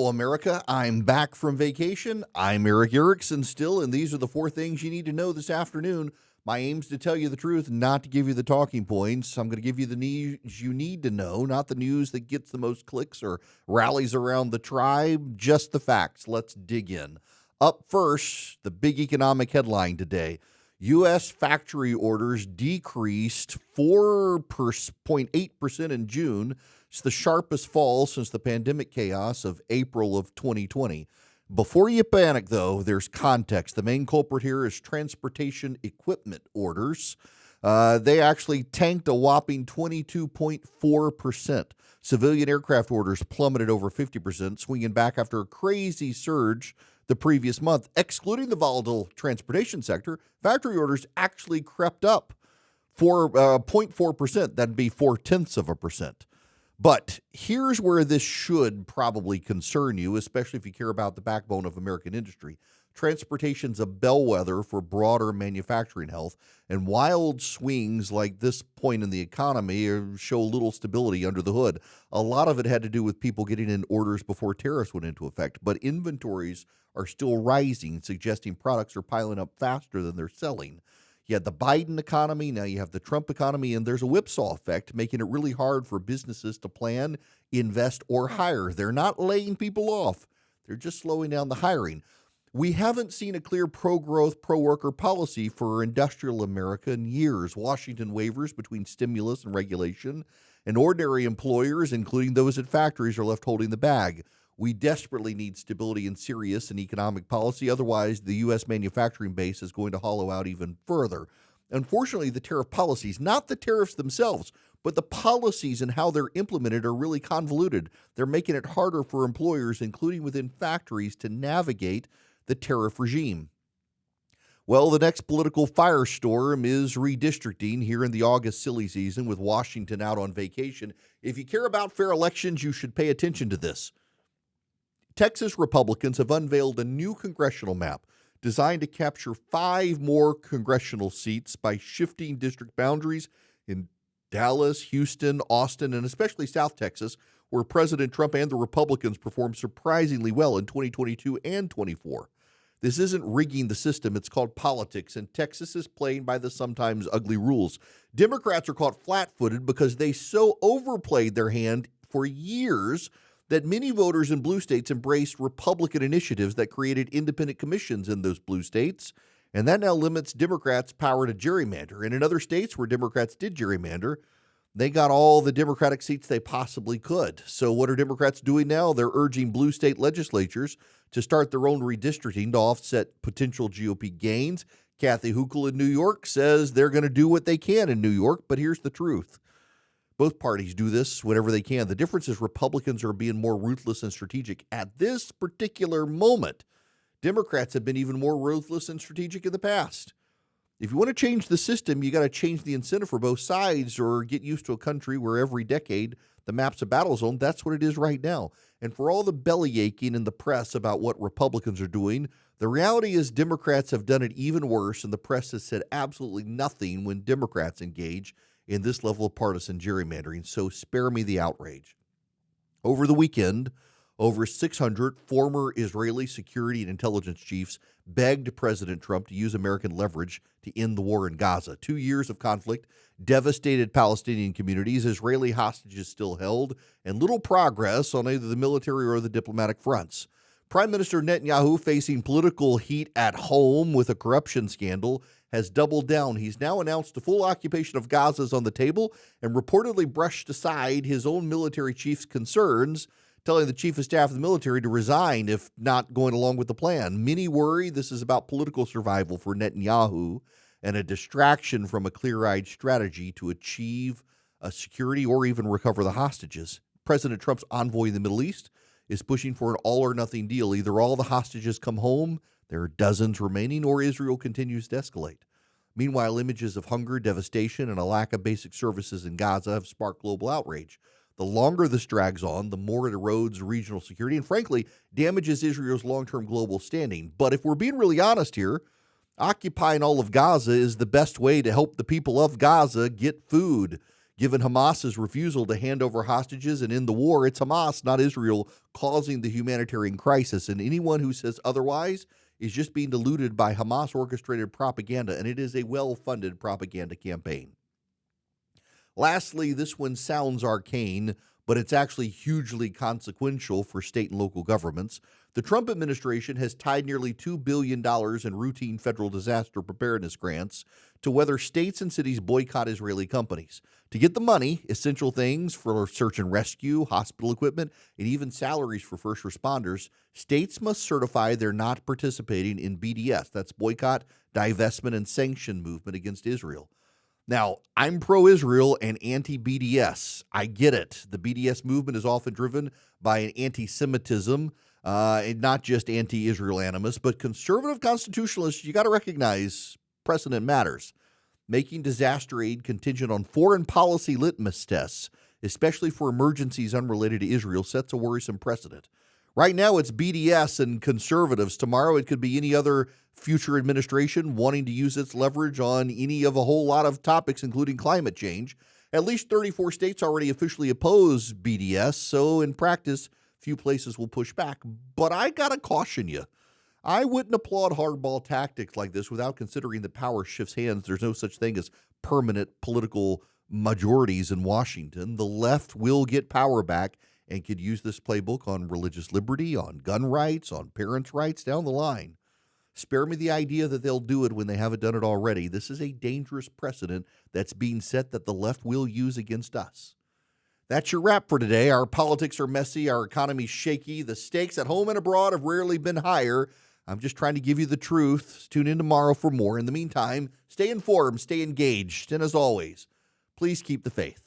Hello, America. I'm back from vacation. I'm Erick Erickson still, and these are the 4 things you need to know this afternoon. My aim's to tell you the truth, not to give you the talking points. I'm going to give you the news you need to know, not the news that gets the most clicks or rallies around the tribe, just the facts. Let's dig in. Up first, the big economic headline today. U.S. factory orders decreased 4.8% in June. It's the sharpest fall since the pandemic chaos of April of 2020. Before you panic, though, there's context. The main culprit here is transportation equipment orders. They actually tanked a whopping 22.4%. Civilian aircraft orders plummeted over 50%, swinging back after a crazy surge the previous month. Excluding the volatile transportation sector, factory orders actually crept up 0.4%. That'd be 0.4%. But here's where this should probably concern you, especially if you care about the backbone of American industry. Transportation's a bellwether for broader manufacturing health, and wild swings like this point in the economy show little stability under the hood. A lot of it had to do with people getting in orders before tariffs went into effect, but inventories are still rising, suggesting products are piling up faster than they're selling. You had the Biden economy, now you have the Trump economy, and there's a whipsaw effect, making it really hard for businesses to plan, invest, or hire. They're not laying people off. They're just slowing down the hiring. We haven't seen a clear pro-growth, pro-worker policy for industrial America in years. Washington wavers between stimulus and regulation, and ordinary employers, including those at factories, are left holding the bag. We desperately need stability and serious in economic policy. Otherwise, the U.S. manufacturing base is going to hollow out even further. Unfortunately, the tariff policies, not the tariffs themselves, but the policies and how they're implemented are really convoluted. They're making it harder for employers, including within factories, to navigate the tariff regime. Well, the next political firestorm is redistricting here in the August silly season with Washington out on vacation. If you care about fair elections, you should pay attention to this. Texas Republicans have unveiled a new congressional map designed to capture 5 more congressional seats by shifting district boundaries in Dallas, Houston, Austin, and especially South Texas, where President Trump and the Republicans performed surprisingly well in 2022 and 24. This isn't rigging the system, it's called politics, and Texas is playing by the sometimes ugly rules. Democrats are caught flat-footed because they so overplayed their hand for years that many voters in blue states embraced Republican initiatives that created independent commissions in those blue states, and that now limits Democrats' power to gerrymander. And in other states where Democrats did gerrymander, they got all the Democratic seats they possibly could. So what are Democrats doing now? They're urging blue state legislatures to start their own redistricting to offset potential GOP gains. Kathy Hochul in New York says they're going to do what they can in New York, but here's the truth. Both parties do this whenever they can. The difference is Republicans are being more ruthless and strategic at this particular moment. Democrats have been even more ruthless and strategic in the past. If you want to change the system, you got to change the incentive for both sides or get used to a country where every decade the map's a battle zone. That's what it is right now. And for all the belly aching in the press about what Republicans are doing, the reality is Democrats have done it even worse, and the press has said absolutely nothing when Democrats engage in this level of partisan gerrymandering, so spare me the outrage. Over the weekend, over 600 former Israeli security and intelligence chiefs begged President Trump to use American leverage to end the war in Gaza. 2 years of conflict, devastated Palestinian communities, Israeli hostages still held, and little progress on either the military or the diplomatic fronts. Prime Minister Netanyahu, facing political heat at home with a corruption scandal, has doubled down. He's now announced the full occupation of Gaza is on the table and reportedly brushed aside his own military chief's concerns, telling the chief of staff of the military to resign if not going along with the plan. Many worry this is about political survival for Netanyahu and a distraction from a clear-eyed strategy to achieve a security or even recover the hostages. President Trump's envoy in the Middle East is pushing for an all-or-nothing deal. Either all the hostages come home, there are dozens remaining, or Israel continues to escalate. Meanwhile, images of hunger, devastation, and a lack of basic services in Gaza have sparked global outrage. The longer this drags on, the more it erodes regional security and, frankly, damages Israel's long-term global standing. But if we're being really honest here, occupying all of Gaza is the best way to help the people of Gaza get food. Given Hamas's refusal to hand over hostages and end the war, it's Hamas, not Israel, causing the humanitarian crisis. And anyone who says otherwise is just being deluded by Hamas-orchestrated propaganda, and it is a well-funded propaganda campaign. Lastly, this one sounds arcane, but it's actually hugely consequential for state and local governments. The Trump administration has tied nearly $2 billion in routine federal disaster preparedness grants to whether states and cities boycott Israeli companies. To get the money, essential things for search and rescue, hospital equipment, and even salaries for first responders, states must certify they're not participating in BDS. That's boycott, divestment, and sanction movement against Israel. Now, I'm pro-Israel and anti-BDS. I get it. The BDS movement is often driven by an anti-Semitism, and not just anti-Israel animus, but conservative constitutionalists, you got to recognize precedent matters. Making disaster aid contingent on foreign policy litmus tests, especially for emergencies unrelated to Israel, sets a worrisome precedent. Right now, it's BDS and conservatives. Tomorrow, it could be any other future administration wanting to use its leverage on any of a whole lot of topics, including climate change. At least 34 states already officially oppose BDS, so in practice, few places will push back. But I got to caution you. I wouldn't applaud hardball tactics like this without considering that power shifts hands. There's no such thing as permanent political majorities in Washington. The left will get power back and could use this playbook on religious liberty, on gun rights, on parents' rights, down the line. Spare me the idea that they'll do it when they haven't done it already. This is a dangerous precedent that's being set that the left will use against us. That's your wrap for today. Our politics are messy. Our economy's shaky. The stakes at home and abroad have rarely been higher. I'm just trying to give you the truth. Tune in tomorrow for more. In the meantime, stay informed, stay engaged, and as always, please keep the faith.